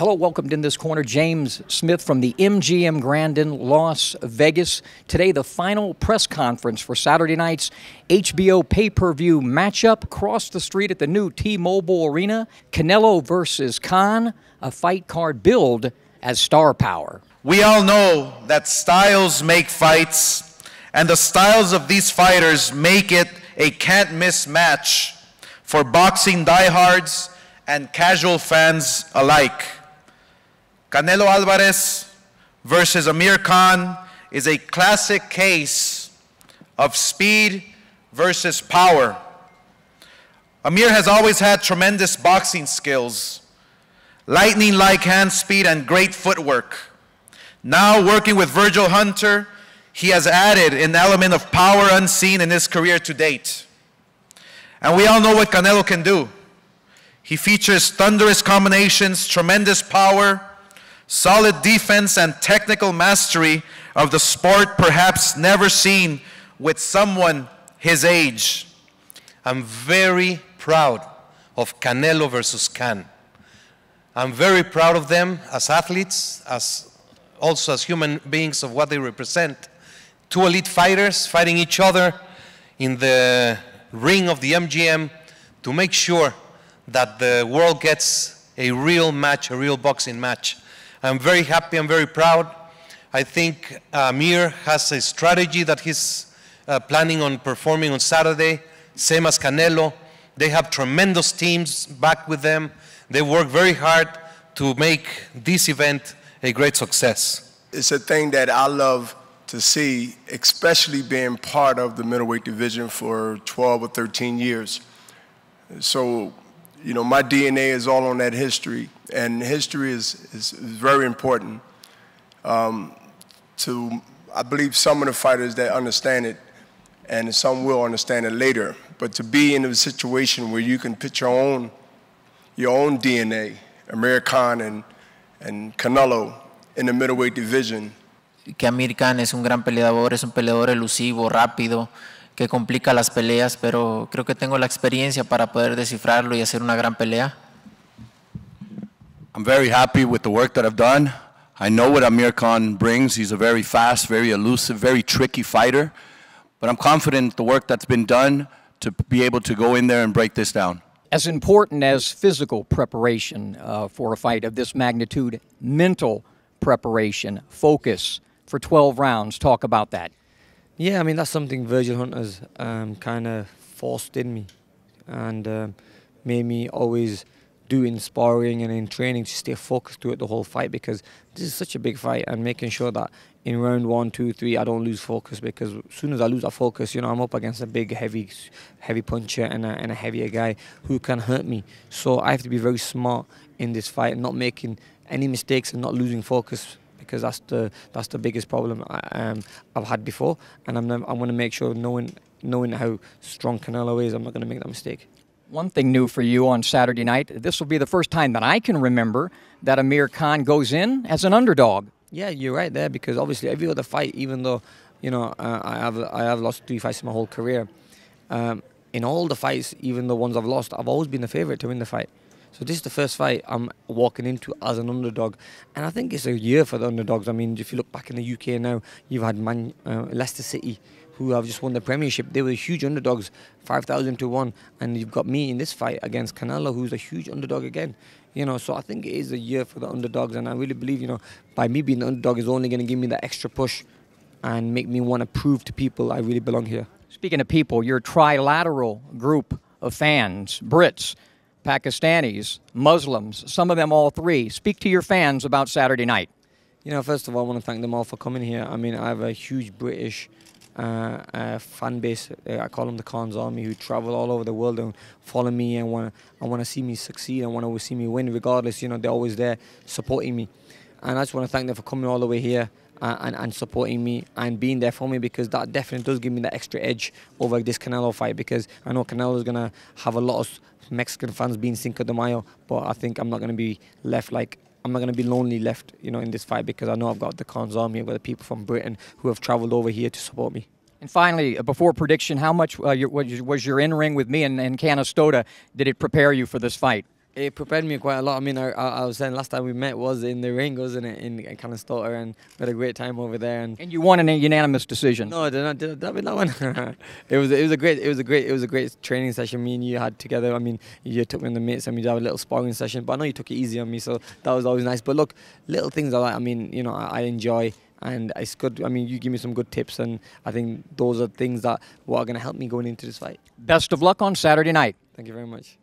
Canelo welcomed in this corner James Smith from the MGM Grand in Las Vegas. Today, the final press conference for Saturday night's HBO pay-per-view matchup across the street at the new T-Mobile Arena. Canelo versus Khan, a fight card billed as star power. We all know that styles make fights, and the styles of these fighters make it a can't-miss match for boxing diehards and casual fans alike. Canelo Alvarez versus Amir Khan is a classic case of speed versus power. Amir has always had tremendous boxing skills, lightning-like hand speed and great footwork. Now working with Virgil Hunter, he has added an element of power unseen in his career to date. And we all know what Canelo can do. He features thunderous combinations, tremendous power, solid defense, and technical mastery of the sport perhaps never seen with someone his age. I'm very proud of Canelo versus Khan. I'm very proud of them as athletes, also as human beings of what they represent. Two elite fighters fighting each other in the ring of the MGM to make sure that the world gets a real match, a real boxing match. I'm very happy, I'm very proud. I think Amir has a strategy that he's planning on performing on Saturday, same as Canelo. They have tremendous teams back with them. They work very hard to make this event a great success. It's a thing that I love to see, especially being part of the middleweight division for 12 or 13 years. So, you know, my DNA is all on that history, and history is very important to, I believe, some of the fighters that understand it, and some will understand it later. But to be in a situation where you can put your own DNA, Amir Khan and Canelo, in the middleweight division. Que Amir Khan es un gran peleador, es un peleador elusivo, rápido, que complica las peleas, pero creo que tengo la experiencia para poder descifrarlo y hacer una gran pelea. I'm very happy with the work that I've done. I know what Amir Khan brings. He's a very fast, very elusive, very tricky fighter. But I'm confident the work that's been done to be able to go in there and break this down. As important as physical preparation for a fight of this magnitude, mental preparation, focus for 12 rounds. Talk about that. Yeah, I mean, that's something Virgil Hunter's kind of forced in me and made me always do in sparring and in training to stay focused throughout the whole fight, because this is such a big fight, and making sure that in round 1, 2, 3 I don't lose focus, because as soon as I lose that focus, you know, I'm up against a big, heavy puncher and a heavier guy who can hurt me. So I have to be very smart in this fight and not making any mistakes and not losing focus, because that's the biggest problem I've had before, and I'm going to make sure, knowing how strong Canelo is, I'm not going to make that mistake. One thing new for you on Saturday night, this will be the first time that I can remember that Amir Khan goes in as an underdog. Yeah, you're right there, because obviously every other fight, even though, you know, I have lost 3 fights in my whole career, in all the fights, even the ones I've lost, I've always been the favorite to win the fight. So this is the first fight I'm walking into as an underdog, and I think it's a year for the underdogs. I mean, if you look back in the UK now, you've had Leicester City, who have just won the Premiership. They were huge underdogs, 5,000 to 1, and you've got me in this fight against Canelo, who's a huge underdog again. You know, so I think it is a year for the underdogs, and I really believe, you know, by me being the underdog is only going to give me that extra push and make me want to prove to people I really belong here. Speaking of people, your trilateral group of fans, Brits, Pakistanis, Muslims, some of them all three. Speak to your fans about Saturday night. You know, first of all, I want to thank them all for coming here. I mean, I have a huge British fan base. I call them the Khan's Army, who travel all over the world and follow me and want to see me succeed and want to see me win regardless. You know, they're always there supporting me. And I just want to thank them for coming all the way here and supporting me and being there for me, because that definitely does give me that extra edge over this Canelo fight, because I know Canelo is going to have a lot of Mexican fans being Cinco de Mayo, but I think I'm not going to be left like, I'm not going to be lonely left, you know, in this fight, because I know I've got the Khan's Army, I've got the people from Britain who have travelled over here to support me. And finally, before prediction, how much was your in-ring with me and Canastota, did it prepare you for this fight? It prepared me quite a lot. I mean, I was saying last time we met was in the ring, wasn't it, in Canastota, and we had a great time over there. And you won in a unanimous decision. No, did I win that one? it was a great training session me and you had together. I mean, you took me in the mitts and we did a little sparring session. But I know you took it easy on me, so that was always nice. But look, little things I like. I mean, you know, I enjoy. And it's good. I mean, you give me some good tips, and I think those are things that are going to help me going into this fight. Best of luck on Saturday night. Thank you very much.